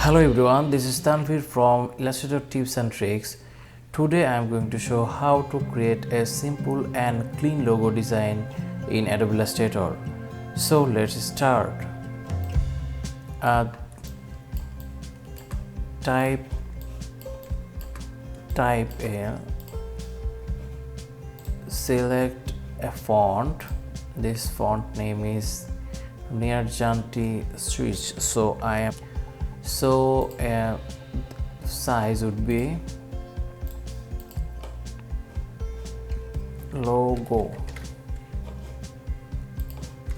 Hello everyone, this is Tanvir from Illustrator Tips and Tricks. Today I am going to show how to create a simple and clean logo design in Adobe Illustrator. So let's start. Type a select a font. This font name is Nirjanti Switch. Size would be logo.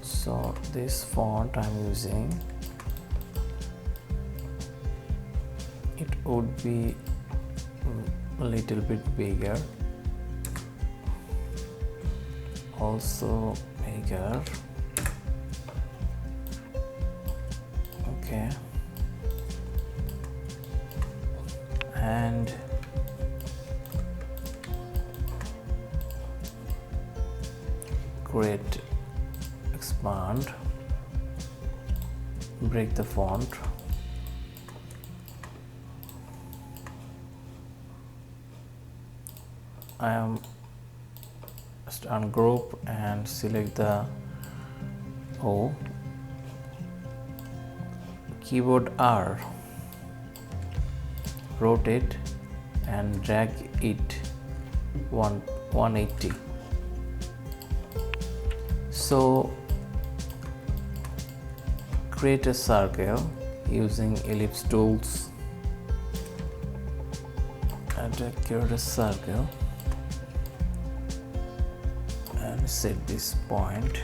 So this font I'm using, it would be a little bit bigger, also bigger. Okay, and create, expand, break the font, I am just ungroup and select the O, keyboard R, rotate and drag it 180. So create a circle using ellipse tools and create a circle and set this point.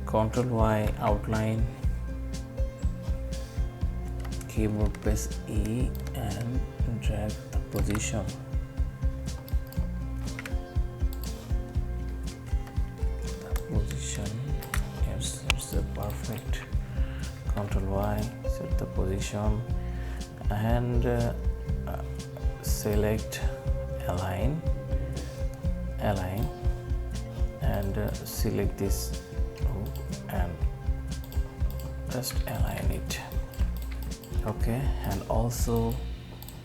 Ctrl Y, outline, keyboard press E and drag the position. Yes, it's a perfect. Ctrl Y, set the position and select align and select this and just align it. Okay, and also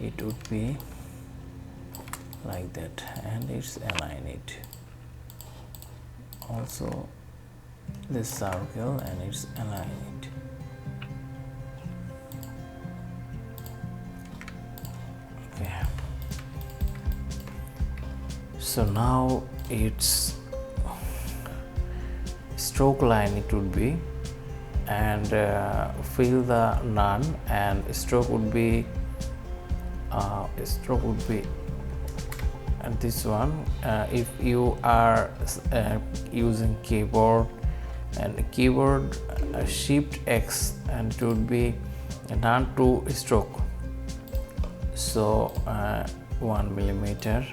it would be like that, and it's align it. Also this circle and it's align it. Okay, so now it's stroke line it would be, and fill the none, and stroke would be and this one. If you are using keyboard shift X, and it would be none to stroke. So 1 millimeter,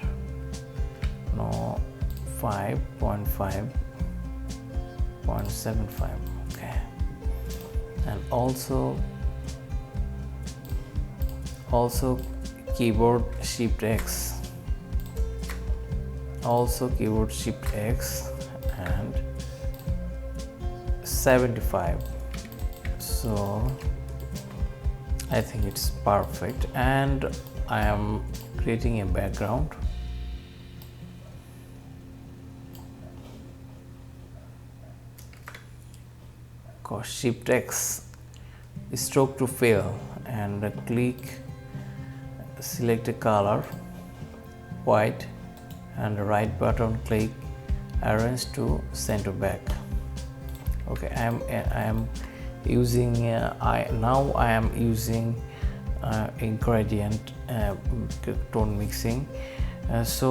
no, 5.5.75. okay, and also keyboard shift X, and 75. So I think it's perfect, and I am creating a background. Shift X, stroke to fill, and click, select a color, white, and right button click, arrange to center back. Okay, I am using I am using ingredient tone mixing. It's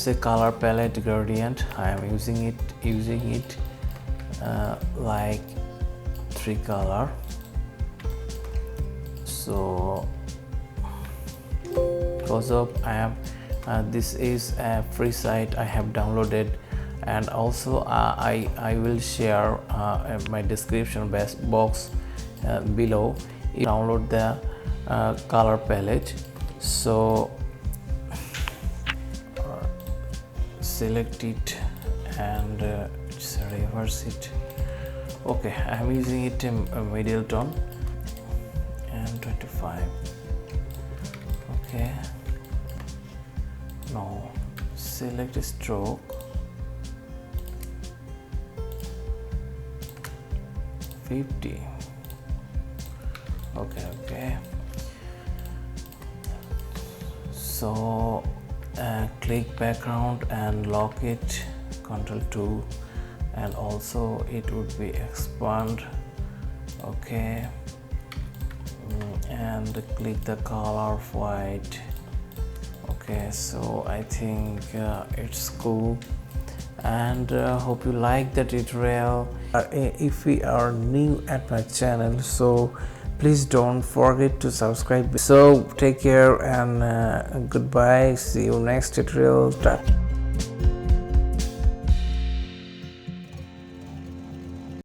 a color palette gradient. I am using it like 3 color. So because of this is a free site I have downloaded, and also I will share my description box below. You download the color palette. So select it and reverse it Okay, I'm using it in a middle tone and 25. Okay, now select a stroke, $50. Okay, so click background and lock it, Ctrl 2, and also it would be expand. Okay, and click the color of white. Okay, so I think it's cool, and hope you like the tutorial. If we are new at my channel, so please don't forget to subscribe. So take care and goodbye, see you next tutorial.